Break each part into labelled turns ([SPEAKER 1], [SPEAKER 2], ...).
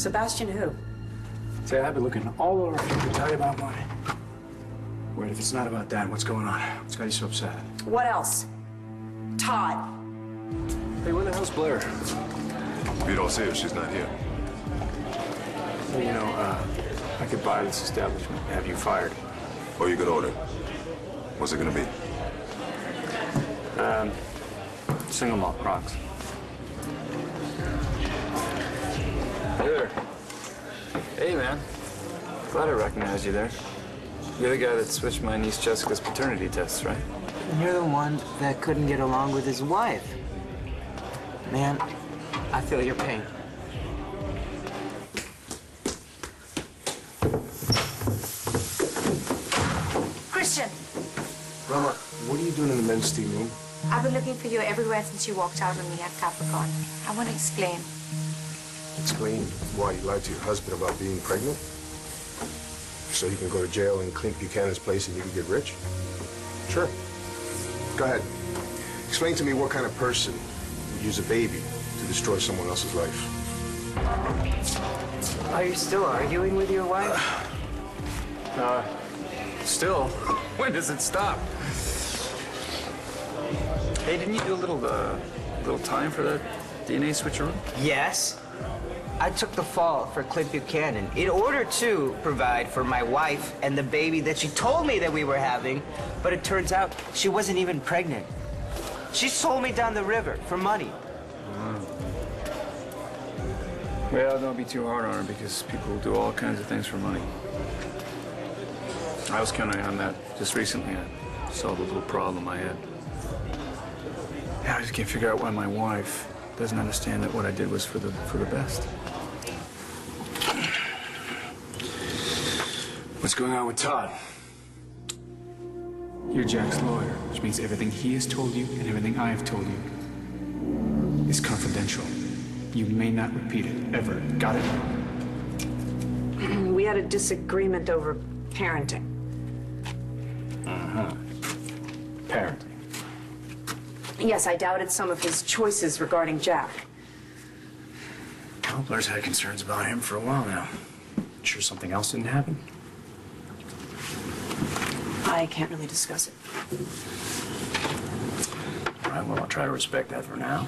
[SPEAKER 1] Sebastian who?
[SPEAKER 2] Say, I've been looking all over for you to tell you about money. Wait, if it's not about that, what's going on? What's got you so upset?
[SPEAKER 1] What else? Todd.
[SPEAKER 2] Hey, where the hell's Blair?
[SPEAKER 3] If you don't see her, she's not here.
[SPEAKER 2] Well, you know, I could buy this establishment and have you fired.
[SPEAKER 3] Or you could order. What's it gonna be?
[SPEAKER 2] Single malt rocks. Hey there. Hey, man. Glad I recognized you there. You're the guy that switched my niece Jessica's paternity tests, right?
[SPEAKER 4] And you're the one that couldn't get along with his wife. Man, I feel your pain.
[SPEAKER 1] Cristian!
[SPEAKER 5] Rama, what are you doing in the men's steam room?
[SPEAKER 6] I've been looking for you everywhere since you walked out on me at Capricorn. I want to explain.
[SPEAKER 5] Explain why you lied to your husband about being pregnant? So you can go to jail in Clint Buchanan's place and you can get rich? Sure. Go ahead. Explain to me what kind of person would use a baby to destroy someone else's life.
[SPEAKER 4] Are you still arguing with your wife?
[SPEAKER 2] Still? When does it stop? Hey, didn't you do a little time for that DNA switcheroo?
[SPEAKER 4] Yes. I took the fall for Clint Buchanan in order to provide for my wife and the baby that she told me that we were having, but it turns out she wasn't even pregnant. She sold me down the river for money.
[SPEAKER 2] Well, don't be too hard on her because people do all kinds of things for money. I was counting on that just recently. I solved a little problem I had. Yeah, I just can't figure out why my wife doesn't understand that what I did was for the best. What's going on with Todd? You're Jack's lawyer, which means everything he has told you and everything I have told you is confidential. You may not repeat it, ever. Got it?
[SPEAKER 1] We had a disagreement over parenting.
[SPEAKER 2] Parenting.
[SPEAKER 1] Yes, I doubted some of his choices regarding Jack.
[SPEAKER 2] Well, Blair's had concerns about him for a while now. Sure something else didn't happen?
[SPEAKER 1] I can't really discuss it.
[SPEAKER 2] All right, well, I'll try to respect that for now.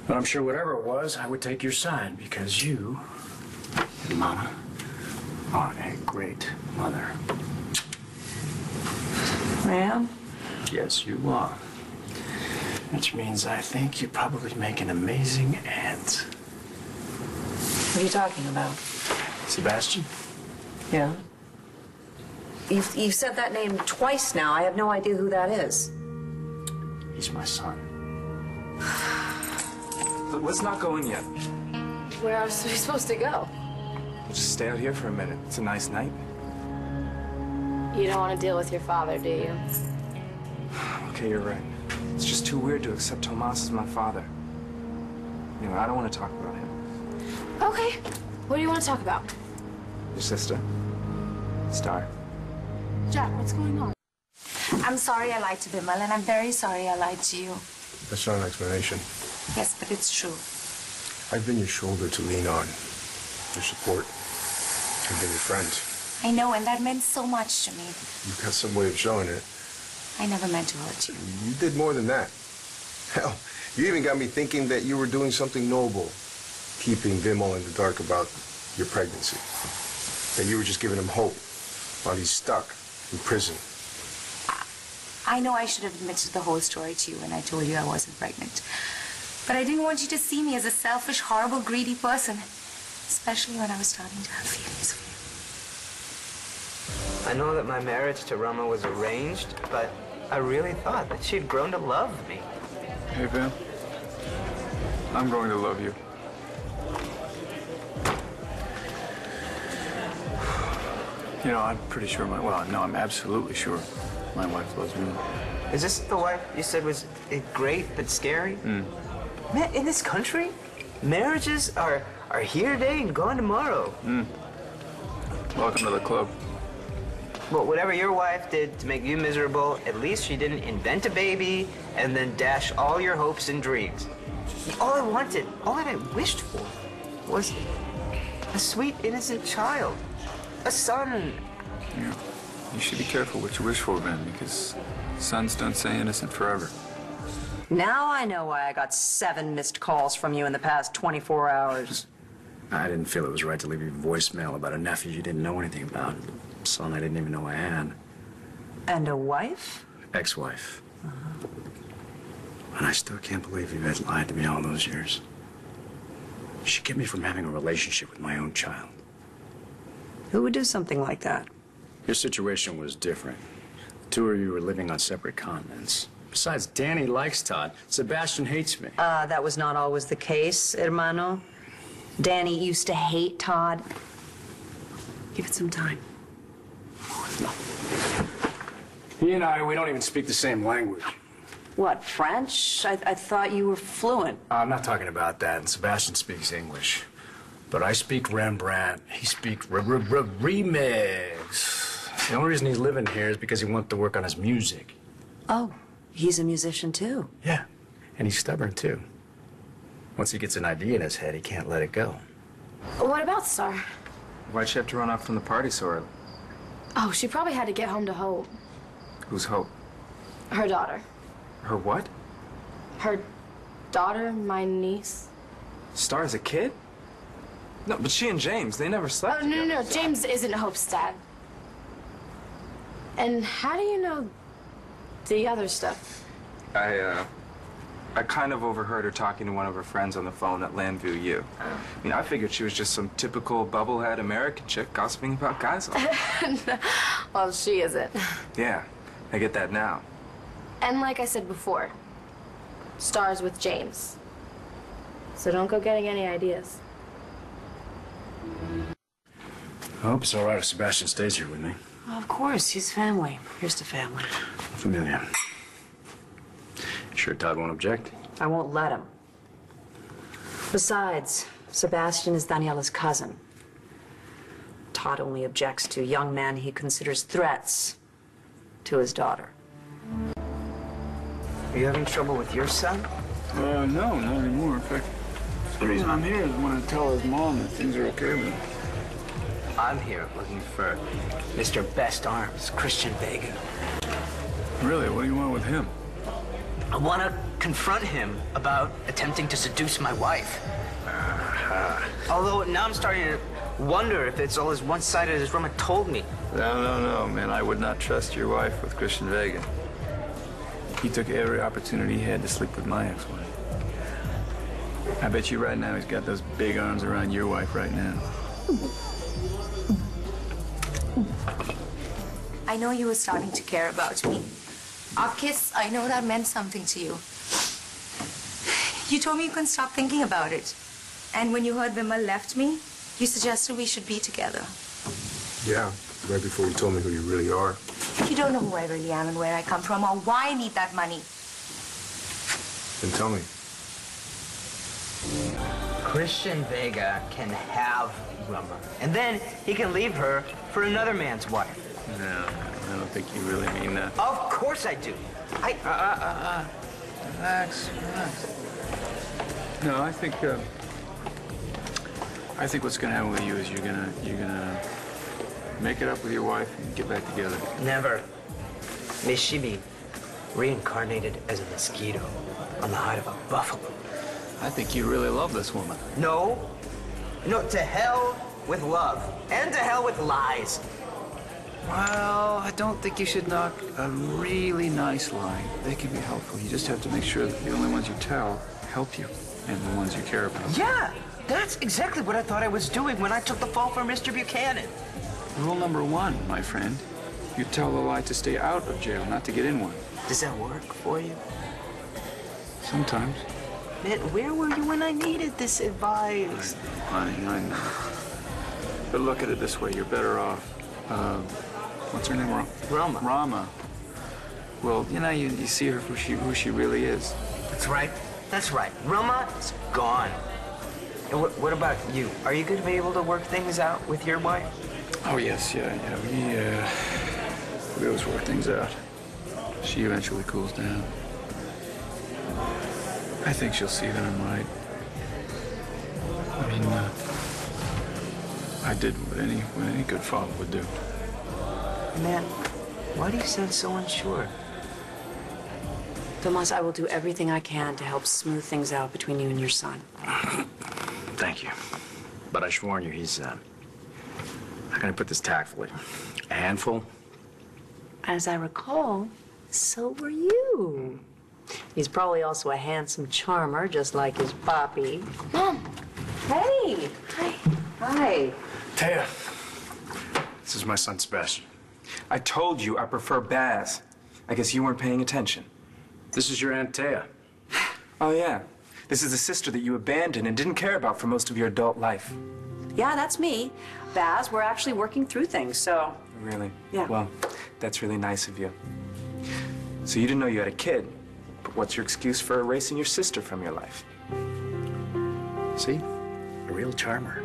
[SPEAKER 2] But I'm sure whatever it was, I would take your side because you, Mama, are a great mother.
[SPEAKER 1] Ma'am?
[SPEAKER 2] Yes, you are. Which means I think you probably make an amazing aunt.
[SPEAKER 1] What are you talking about?
[SPEAKER 2] Sebastian?
[SPEAKER 1] Yeah? You've said that name twice now. I have no idea who that is.
[SPEAKER 2] He's my son. But let's not go in yet.
[SPEAKER 6] Where else are we supposed to go?
[SPEAKER 2] We'll just stay out here for a minute. It's a nice night.
[SPEAKER 6] You don't want to deal with your father, do you?
[SPEAKER 7] Okay, you're right. It's just too weird to accept Tomas as my father. Anyway, I don't want to talk about him.
[SPEAKER 6] Okay. What do you want to talk about?
[SPEAKER 7] Your sister, Star.
[SPEAKER 6] Jack, what's going on? I'm sorry I lied to Vimal, and I'm very sorry I lied to you.
[SPEAKER 5] That's not an explanation.
[SPEAKER 6] Yes, but it's true.
[SPEAKER 5] I've been your shoulder to lean on, your support. I've been your friend.
[SPEAKER 6] I know, and that meant so much to me.
[SPEAKER 5] You've got some way of showing it.
[SPEAKER 6] I never meant to hurt you.
[SPEAKER 5] You did more than that. Hell, you even got me thinking that you were doing something noble, keeping Vimal in the dark about your pregnancy. That you were just giving him hope while he's stuck in prison.
[SPEAKER 6] I know I should have admitted the whole story to you when I told you I wasn't pregnant. But I didn't want you to see me as a selfish, horrible, greedy person. Especially when I was starting to have feelings for you.
[SPEAKER 4] I know that my marriage to Rama was arranged, but I really thought that she'd grown to love me.
[SPEAKER 2] Hey, Vim. I'm going to love you. You know, I'm pretty sure I'm absolutely sure my wife loves me.
[SPEAKER 4] Is this the wife you said was great but scary? Man, in this country, marriages are here today and gone tomorrow.
[SPEAKER 2] Welcome to the club.
[SPEAKER 4] Well, whatever your wife did to make you miserable, at least she didn't invent a baby and then dash all your hopes and dreams. All I wanted, all that I wished for, was a sweet, innocent child. A son.
[SPEAKER 8] Yeah. You should be careful what you wish for, Ben, because sons don't stay innocent forever.
[SPEAKER 1] Now I know why I got 7 missed calls from you in the past 24 hours.
[SPEAKER 2] I didn't feel it was right to leave you a voicemail about a nephew you didn't know anything about. A son I didn't even know I had.
[SPEAKER 1] And a wife?
[SPEAKER 2] Ex-wife. And I still can't believe you had lied to me all those years. She kept me from having a relationship with my own child.
[SPEAKER 1] Who would do something like that?
[SPEAKER 2] Your situation was different. The 2 of you were living on separate continents. Besides, Dani likes Todd. Sebastian hates me.
[SPEAKER 1] That was not always the case, hermano. Dani used to hate Todd. Give it some time.
[SPEAKER 2] No. He and I, we don't even speak the same language.
[SPEAKER 1] What, French? I thought you were fluent.
[SPEAKER 2] I'm not talking about that. And Sebastian speaks English. But I speak Rembrandt. He speaks remix. The only reason he's living here is because he wants to work on his music.
[SPEAKER 1] Oh, he's a musician too.
[SPEAKER 2] Yeah. And he's stubborn too. Once he gets an idea in his head, he can't let it go.
[SPEAKER 9] What about Star?
[SPEAKER 7] Why'd she have to run off from the party so early?
[SPEAKER 9] Oh, she probably had to get home to Hope.
[SPEAKER 7] Who's Hope?
[SPEAKER 9] Her daughter.
[SPEAKER 7] Her what?
[SPEAKER 9] Her daughter, my niece.
[SPEAKER 7] Star's a kid? No, but she and James, they never slept
[SPEAKER 9] Oh, no,
[SPEAKER 7] together.
[SPEAKER 9] James isn't Hope's dad. And how do you know the other stuff?
[SPEAKER 7] I kind of overheard her talking to one of her friends on the phone at Landview U. I mean, I figured she was just some typical bubblehead American chick gossiping about guys all day.
[SPEAKER 9] Well, she isn't.
[SPEAKER 7] Yeah, I get that now.
[SPEAKER 9] And like I said before, Star's with James. So don't go getting any ideas.
[SPEAKER 2] I hope it's all right if Sebastian stays here with me.
[SPEAKER 1] Of course, he's family. Here's to family.
[SPEAKER 2] Familia. Sure Todd won't object?
[SPEAKER 1] I won't let him. Besides, Sebastian is Daniela's cousin. Todd only objects to young men he considers threats to his daughter.
[SPEAKER 4] Are you having trouble with your son?
[SPEAKER 8] No, not anymore. In fact, the reason I'm here is I want to tell his mom that things are okay with him.
[SPEAKER 4] I'm here looking for Mr. Best Arms, Cristian Vega.
[SPEAKER 8] Really? What do you want with him?
[SPEAKER 4] I want to confront him about attempting to seduce my wife. Although now I'm starting to wonder if it's all as one-sided as Rama told me.
[SPEAKER 8] No, man. I would not trust your wife with Cristian Vega. He took every opportunity he had to sleep with my ex-wife. I bet you right now he's got those big arms around your wife right now.
[SPEAKER 6] I know you were starting to care about me. Our kiss, I know that meant something to you. You told me you couldn't stop thinking about it. And when you heard Vimal left me, you suggested we should be together.
[SPEAKER 5] Yeah, right before you told me who you really are.
[SPEAKER 6] You don't know who I really am and where I come from or why I need that money.
[SPEAKER 5] Then tell me.
[SPEAKER 4] Cristian Vega can have Rama, and then he can leave her for another man's wife.
[SPEAKER 8] No, I don't think you really mean that.
[SPEAKER 4] Of course I do.
[SPEAKER 8] Relax. No, I think what's gonna happen with you is you're gonna make it up with your wife and get back together.
[SPEAKER 4] Never. May she be reincarnated as a mosquito on the hide of a buffalo.
[SPEAKER 8] I think you really love this woman.
[SPEAKER 4] No, to hell with love, and to hell with lies.
[SPEAKER 8] Well, I don't think you should knock a really nice lie. They can be helpful. You just have to make sure that the only ones you tell help you, and the ones you care about.
[SPEAKER 4] Yeah, that's exactly what I thought I was doing when I took the fall for Mr. Buchanan.
[SPEAKER 8] Rule number 1, my friend. You tell the lie to stay out of jail, not to get in one.
[SPEAKER 4] Does that work for you?
[SPEAKER 8] Sometimes.
[SPEAKER 4] Man, where were you when I needed this advice?
[SPEAKER 8] I know. But look at it this way, you're better off. What's her name?
[SPEAKER 4] Rama.
[SPEAKER 8] Rama. Well, you see her for who she really is.
[SPEAKER 4] That's right. Rama is gone. And what about you? Are you going to be able to work things out with your wife?
[SPEAKER 8] Oh, yes, yeah. We always work things out. She eventually cools down. I think she'll see that I'm right. I mean, I did what any good father would do.
[SPEAKER 4] Man, why do you sound so unsure?
[SPEAKER 1] Tomas, I will do everything I can to help smooth things out between you and your son.
[SPEAKER 2] Thank you. But I should warn you, he's, how can I put this tactfully? A handful?
[SPEAKER 1] As I recall, so were you. He's probably also a handsome charmer, just like his papi.
[SPEAKER 9] Mom!
[SPEAKER 1] Hey! Hi. Hi.
[SPEAKER 2] Taya, this is my son, Sebastian.
[SPEAKER 7] I told you I prefer Baz. I guess you weren't paying attention.
[SPEAKER 2] This is your Aunt Taya.
[SPEAKER 7] Oh, yeah. This is the sister that you abandoned and didn't care about for most of your adult life.
[SPEAKER 1] Yeah, that's me. Baz, we're actually working through things, so...
[SPEAKER 7] Really?
[SPEAKER 1] Yeah.
[SPEAKER 7] Well, that's really nice of you. So you didn't know you had a kid, but what's your excuse for erasing your sister from your life?
[SPEAKER 2] See? A real charmer.